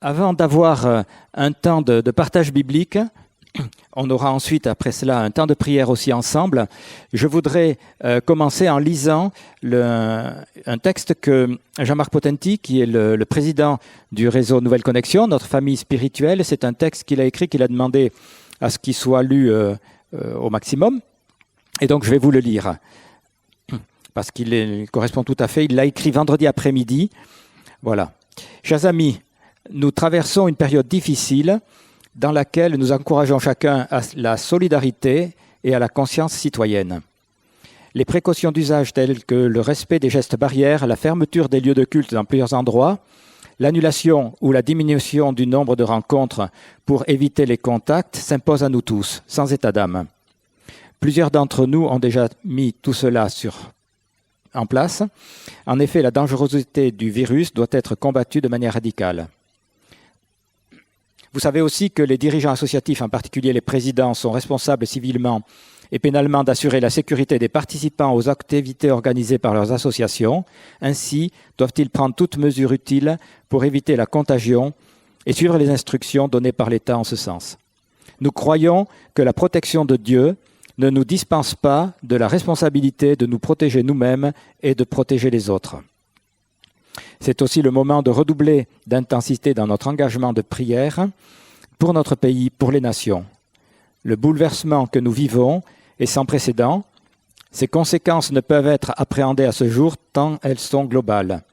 Avant d'avoir un temps de partage biblique, on aura ensuite, après cela, un temps de prière aussi ensemble. Je voudrais commencer en lisant un texte que Jean-Marc Potenti, qui est le président du réseau Nouvelle Connexion, notre famille spirituelle, c'est un texte qu'il a écrit, qu'il a demandé à ce qu'il soit lu au maximum. Et donc, je vais vous le lire, parce qu'il correspond tout à fait. Il l'a écrit vendredi après-midi. Voilà. Chers amis, nous traversons une période difficile dans laquelle nous encourageons chacun à la solidarité et à la conscience citoyenne. Les précautions d'usage telles que le respect des gestes barrières, la fermeture des lieux de culte dans plusieurs endroits, l'annulation ou la diminution du nombre de rencontres pour éviter les contacts s'imposent à nous tous, sans état d'âme. Plusieurs d'entre nous ont déjà mis tout cela en place. En effet, la dangerosité du virus doit être combattue de manière radicale. Vous savez aussi que les dirigeants associatifs, en particulier les présidents, sont responsables civilement et pénalement d'assurer la sécurité des participants aux activités organisées par leurs associations. Ainsi, doivent-ils prendre toutes mesures utiles pour éviter la contagion et suivre les instructions données par l'État en ce sens. Nous croyons que la protection de Dieu ne nous dispense pas de la responsabilité de nous protéger nous-mêmes et de protéger les autres. C'est aussi le moment de redoubler d'intensité dans notre engagement de prière pour notre pays, pour les nations. Le bouleversement que nous vivons est sans précédent. Ses conséquences ne peuvent être appréhendées à ce jour tant elles sont globales.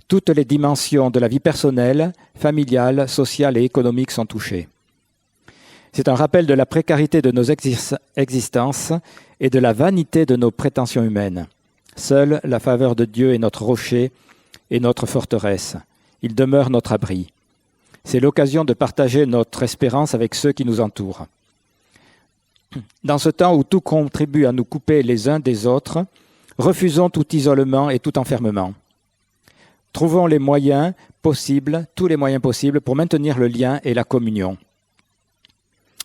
Toutes les dimensions de la vie personnelle, familiale, sociale et économique sont touchées. C'est un rappel de la précarité de nos existences et de la vanité de nos prétentions humaines. Seule la faveur de Dieu est notre rocher et notre forteresse. Il demeure notre abri. C'est l'occasion de partager notre espérance avec ceux qui nous entourent. Dans ce temps où tout contribue à nous couper les uns des autres, refusons tout isolement et tout enfermement. Trouvons tous les moyens possibles pour maintenir le lien et la communion.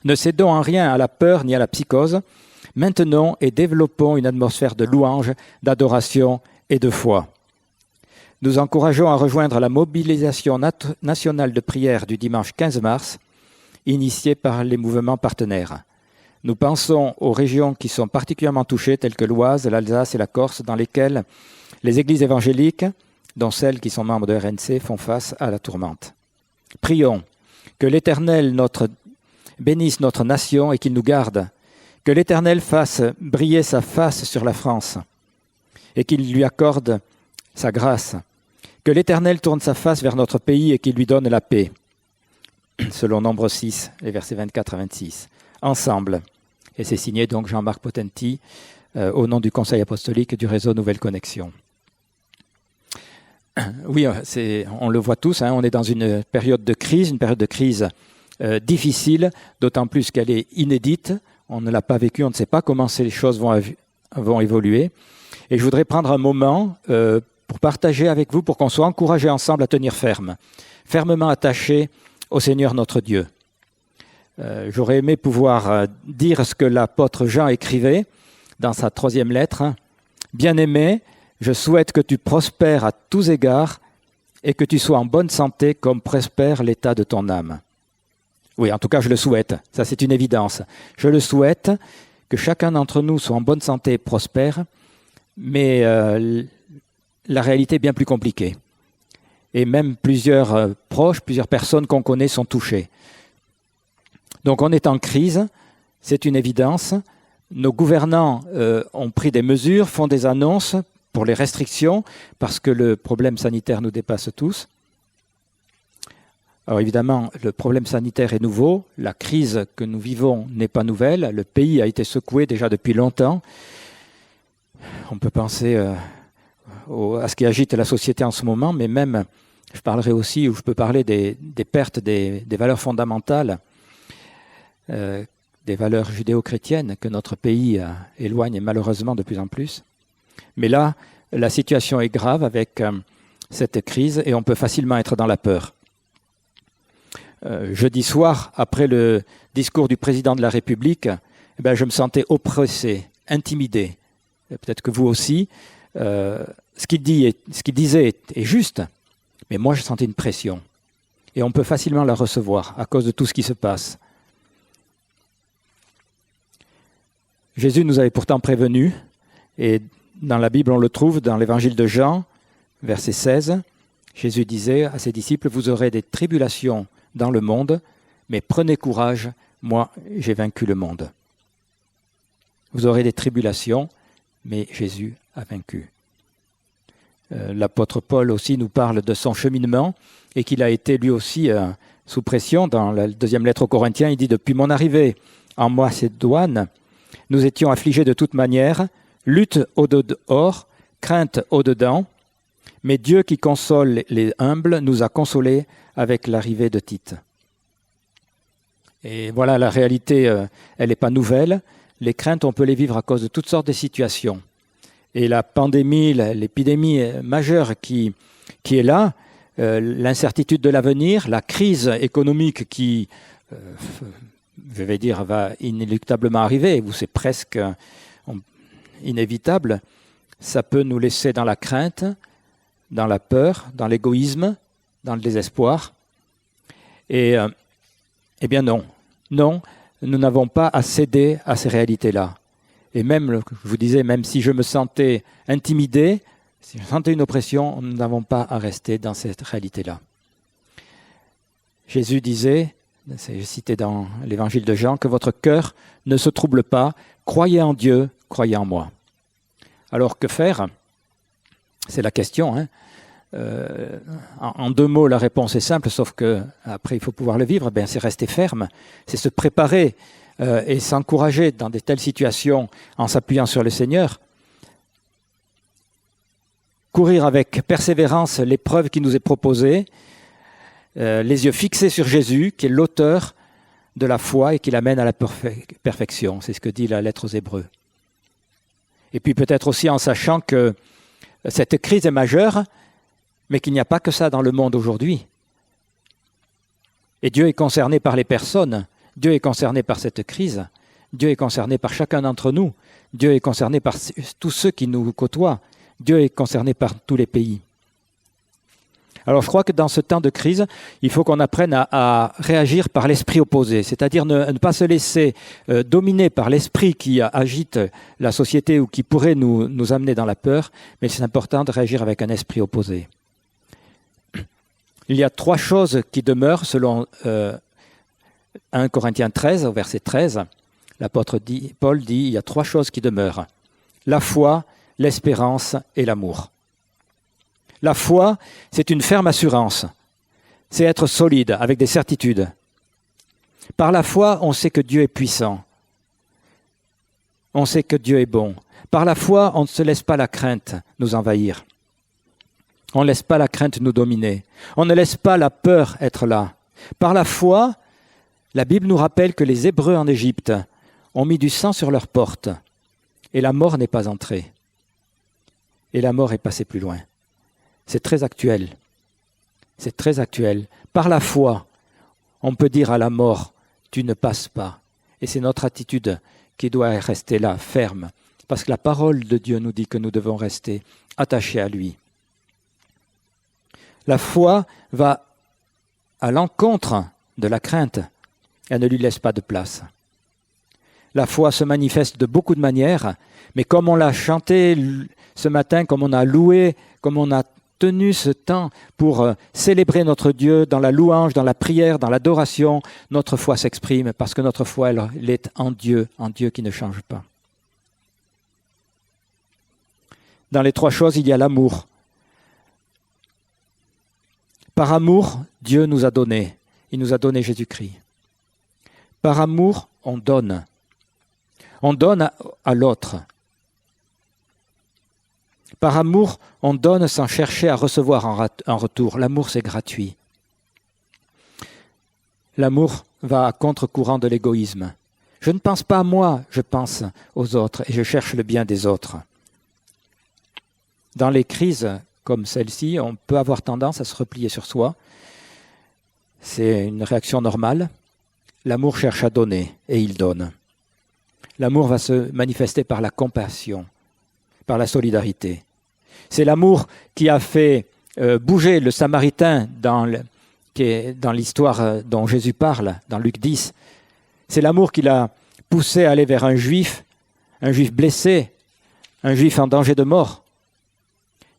Ne cédons en rien à la peur ni à la psychose. Maintenons et développons une atmosphère de louange, d'adoration et de foi. Nous encourageons à rejoindre la mobilisation nationale de prière du dimanche 15 mars, initiée par les mouvements partenaires. Nous pensons aux régions qui sont particulièrement touchées, telles que l'Oise, l'Alsace et la Corse, dans lesquelles les églises évangéliques, dont celles qui sont membres de RNC, font face à la tourmente. Prions que l'Éternel bénisse notre nation et qu'il nous garde, que l'Éternel fasse briller sa face sur la France et qu'il lui accorde sa grâce, que l'Éternel tourne sa face vers notre pays et qu'il lui donne la paix, selon Nombre 6, les versets 24 à 26. Ensemble, et c'est signé donc Jean-Marc Potenti au nom du Conseil apostolique du réseau Nouvelle Connexion. Oui, on le voit tous, on est dans une période de crise difficile, d'autant plus qu'elle est inédite. On ne l'a pas vécue, on ne sait pas comment ces choses vont évoluer. Et je voudrais prendre un moment pour partager avec vous, pour qu'on soit encouragés ensemble à tenir fermement attachés au Seigneur notre Dieu. J'aurais aimé pouvoir dire ce que l'apôtre Jean écrivait dans sa 3e lettre. « Bien-aimé, je souhaite que tu prospères à tous égards et que tu sois en bonne santé comme prospère l'état de ton âme. » Oui, en tout cas, je le souhaite. Ça, c'est une évidence. Je le souhaite, que chacun d'entre nous soit en bonne santé et prospère, mais la réalité est bien plus compliquée. Et même plusieurs proches, plusieurs personnes qu'on connaît sont touchées. Donc on est en crise, c'est une évidence. Nos gouvernants ont pris des mesures, font des annonces pour les restrictions, parce que le problème sanitaire nous dépasse tous. Alors évidemment, le problème sanitaire est nouveau, la crise que nous vivons n'est pas nouvelle, le pays a été secoué déjà depuis longtemps. On peut penser à ce qui agite la société en ce moment, mais même, je peux parler des pertes des valeurs fondamentales, des valeurs judéo-chrétiennes que notre pays éloigne malheureusement de plus en plus. Mais là, la situation est grave avec cette crise et on peut facilement être dans la peur. Jeudi soir, après le discours du président de la République, je me sentais oppressé, intimidé. Peut-être que vous aussi. Ce qu'il disait est juste, mais moi je sentais une pression. Et on peut facilement la recevoir à cause de tout ce qui se passe. Jésus nous avait pourtant prévenus, et dans la Bible on le trouve dans l'évangile de Jean, verset 16, Jésus disait à ses disciples, « Vous aurez des tribulations dans le monde, mais prenez courage, moi j'ai vaincu le monde. » Vous aurez des tribulations, mais Jésus a vaincu. L'apôtre Paul aussi nous parle de son cheminement et qu'il a été lui aussi sous pression. Dans la deuxième lettre aux Corinthiens, il dit « Depuis mon arrivée en Macédoine, nous étions affligés de toute manière, lutte au dehors, crainte au dedans, mais Dieu qui console les humbles nous a consolés avec l'arrivée de Tite. » Et voilà, la réalité, elle n'est pas nouvelle. Les craintes, on peut les vivre à cause de toutes sortes de situations. Et la pandémie, l'épidémie majeure qui est là, l'incertitude de l'avenir, la crise économique qui, je vais dire, va inéluctablement arriver, ou c'est presque inévitable, ça peut nous laisser dans la crainte, dans la peur, dans l'égoïsme, dans le désespoir. Et eh bien non, nous n'avons pas à céder à ces réalités-là. Et même, je vous disais, même si je me sentais intimidé, si je sentais une oppression, nous n'avons pas à rester dans cette réalité-là. Jésus disait, c'est cité dans l'évangile de Jean, que votre cœur ne se trouble pas, croyez en Dieu, croyez en moi. Alors que faire ? C'est la question. Hein. En deux mots, la réponse est simple, sauf que après il faut pouvoir le vivre. C'est rester ferme, c'est se préparer et s'encourager dans de telles situations en s'appuyant sur le Seigneur. Courir avec persévérance l'épreuve qui nous est proposée, les yeux fixés sur Jésus, qui est l'auteur de la foi et qui l'amène à la perfection. C'est ce que dit la lettre aux Hébreux. Et puis peut-être aussi en sachant que cette crise est majeure, mais qu'il n'y a pas que ça dans le monde aujourd'hui. Et Dieu est concerné par les personnes, Dieu est concerné par cette crise, Dieu est concerné par chacun d'entre nous, Dieu est concerné par tous ceux qui nous côtoient, Dieu est concerné par tous les pays. Alors je crois que dans ce temps de crise, il faut qu'on apprenne à réagir par l'esprit opposé, c'est-à-dire ne pas se laisser dominer par l'esprit qui agite la société ou qui pourrait nous amener dans la peur, mais c'est important de réagir avec un esprit opposé. Il y a 3 choses qui demeurent selon 1 Corinthiens 13, au verset 13. L'apôtre Paul dit, il y a 3 choses qui demeurent. La foi, l'espérance et l'amour. La foi, c'est une ferme assurance. C'est être solide, avec des certitudes. Par la foi, on sait que Dieu est puissant. On sait que Dieu est bon. Par la foi, on ne se laisse pas la crainte nous envahir. On ne laisse pas la crainte nous dominer. On ne laisse pas la peur être là. Par la foi, la Bible nous rappelle que les Hébreux en Égypte ont mis du sang sur leurs portes et la mort n'est pas entrée. Et la mort est passée plus loin. C'est très actuel. C'est très actuel. Par la foi, on peut dire à la mort, tu ne passes pas. Et c'est notre attitude qui doit rester là, ferme. Parce que la parole de Dieu nous dit que nous devons rester attachés à lui. La foi va à l'encontre de la crainte. Elle ne lui laisse pas de place. La foi se manifeste de beaucoup de manières, mais comme on l'a chanté ce matin, comme on a loué, comme on a tenu ce temps pour célébrer notre Dieu dans la louange, dans la prière, dans l'adoration, notre foi s'exprime parce que notre foi, elle est en Dieu qui ne change pas. Dans les 3 choses, il y a l'amour. Par amour, Dieu nous a donné. Il nous a donné Jésus-Christ. Par amour, on donne. On donne à l'autre. Par amour, on donne sans chercher à recevoir en retour. L'amour, c'est gratuit. L'amour va à contre-courant de l'égoïsme. Je ne pense pas à moi, je pense aux autres et je cherche le bien des autres. Dans les crises comme celle-ci, on peut avoir tendance à se replier sur soi. C'est une réaction normale. L'amour cherche à donner et il donne. L'amour va se manifester par la compassion, par la solidarité. C'est l'amour qui a fait bouger le Samaritain dans qui est dans l'histoire dont Jésus parle, dans Luc 10. C'est l'amour qui l'a poussé à aller vers un juif blessé, un juif en danger de mort.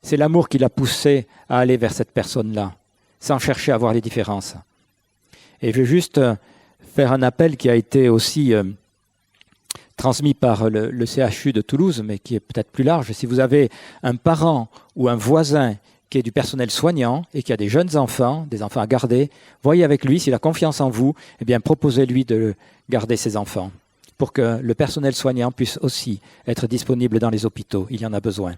C'est l'amour qui l'a poussé à aller vers cette personne-là, sans chercher à voir les différences. Et je veux juste faire un appel qui a été aussi transmis par le CHU de Toulouse, mais qui est peut-être plus large. Si vous avez un parent ou un voisin qui est du personnel soignant et qui a des jeunes enfants, des enfants à garder, voyez avec lui, s'il a confiance en vous, eh bien proposez-lui de garder ses enfants pour que le personnel soignant puisse aussi être disponible dans les hôpitaux. Il y en a besoin.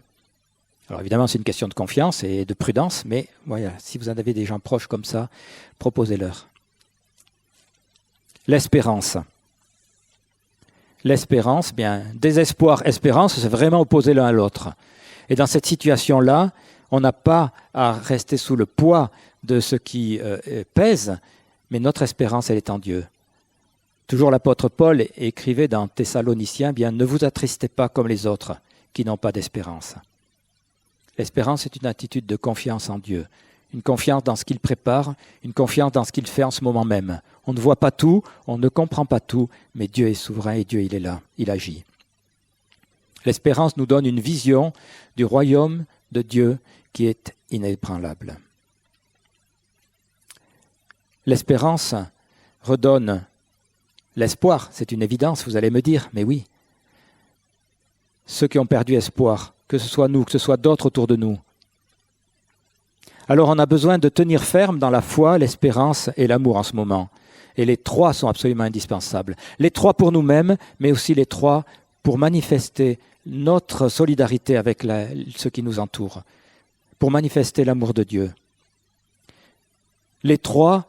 Alors évidemment, c'est une question de confiance et de prudence, mais voilà, si vous en avez des gens proches comme ça, proposez-leur. L'espérance. L'espérance, bien, désespoir, espérance, c'est vraiment opposé l'un à l'autre. Et dans cette situation-là, on n'a pas à rester sous le poids de ce qui pèse, mais notre espérance, elle est en Dieu. Toujours l'apôtre Paul écrivait dans Thessaloniciens, bien, ne vous attristez pas comme les autres qui n'ont pas d'espérance. L'espérance est une attitude de confiance en Dieu, une confiance dans ce qu'il prépare, une confiance dans ce qu'il fait en ce moment même. On ne voit pas tout, on ne comprend pas tout, mais Dieu est souverain et Dieu, il est là, il agit. L'espérance nous donne une vision du royaume de Dieu qui est inébranlable. L'espérance redonne l'espoir, c'est une évidence, vous allez me dire, mais oui. Ceux qui ont perdu espoir, que ce soit nous, que ce soit d'autres autour de nous. Alors on a besoin de tenir ferme dans la foi, l'espérance et l'amour en ce moment. Et les trois sont absolument indispensables. Les trois pour nous-mêmes, mais aussi les trois pour manifester notre solidarité avec ceux qui nous entourent, pour manifester l'amour de Dieu. Les trois,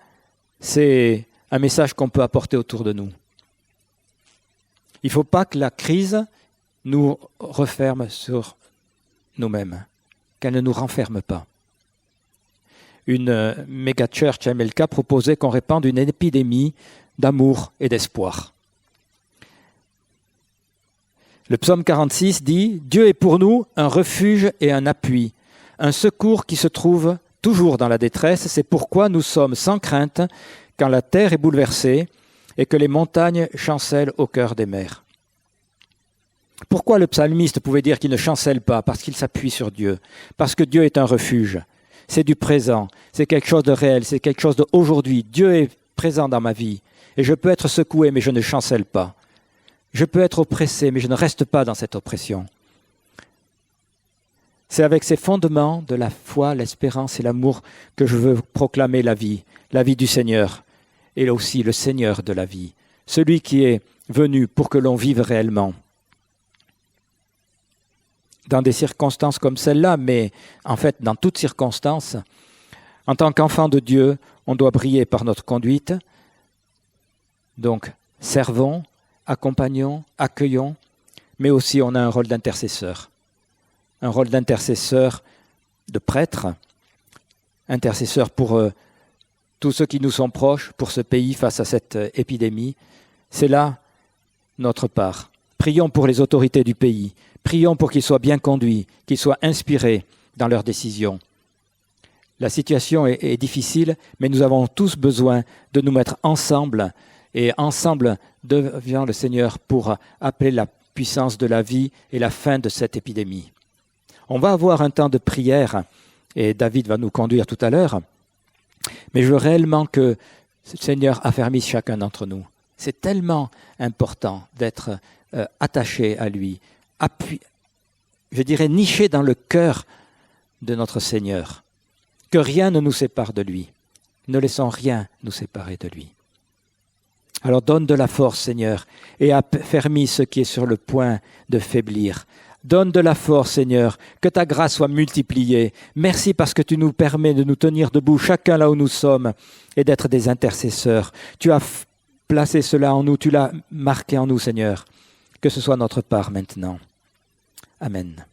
c'est un message qu'on peut apporter autour de nous. Il ne faut pas que la crise nous referme sur nous-mêmes, qu'elle ne nous renferme pas. Une méga church MLK proposait qu'on répande une épidémie d'amour et d'espoir. Le psaume 46 dit « Dieu est pour nous un refuge et un appui, un secours qui se trouve toujours dans la détresse. C'est pourquoi nous sommes sans crainte quand la terre est bouleversée et que les montagnes chancellent au cœur des mers. » Pourquoi le psalmiste pouvait dire qu'il ne chancelle pas? Parce qu'il s'appuie sur Dieu. Parce que Dieu est un refuge. C'est du présent. C'est quelque chose de réel. C'est quelque chose d'aujourd'hui. Dieu est présent dans ma vie. Et je peux être secoué, mais je ne chancelle pas. Je peux être oppressé, mais je ne reste pas dans cette oppression. C'est avec ces fondements de la foi, l'espérance et l'amour que je veux proclamer la vie du Seigneur, et aussi le Seigneur de la vie, celui qui est venu pour que l'on vive réellement. Dans des circonstances comme celle-là, mais en fait dans toutes circonstances, en tant qu'enfant de Dieu, on doit briller par notre conduite. Donc, servons, accompagnons, accueillons, mais aussi on a un rôle d'intercesseur. Un rôle d'intercesseur, de prêtre, intercesseur pour tous ceux qui nous sont proches, pour ce pays face à cette épidémie. C'est là notre part. Prions pour les autorités du pays. Prions pour qu'ils soient bien conduits, qu'ils soient inspirés dans leurs décisions. La situation est difficile, mais nous avons tous besoin de nous mettre ensemble et ensemble devant le Seigneur pour appeler la puissance de la vie et la fin de cette épidémie. On va avoir un temps de prière et David va nous conduire tout à l'heure, mais je veux réellement que le Seigneur affermisse chacun d'entre nous. C'est tellement important d'être attaché à lui, je dirais niché dans le cœur de notre Seigneur, que rien ne nous sépare de lui. Ne laissons rien nous séparer de lui. Alors donne de la force, Seigneur, et affermis ce qui est sur le point de faiblir. Donne de la force, Seigneur, que ta grâce soit multipliée. Merci parce que tu nous permets de nous tenir debout, chacun là où nous sommes, et d'être des intercesseurs. Tu as placé cela en nous, tu l'as marqué en nous, Seigneur. Que ce soit notre part maintenant. Amen.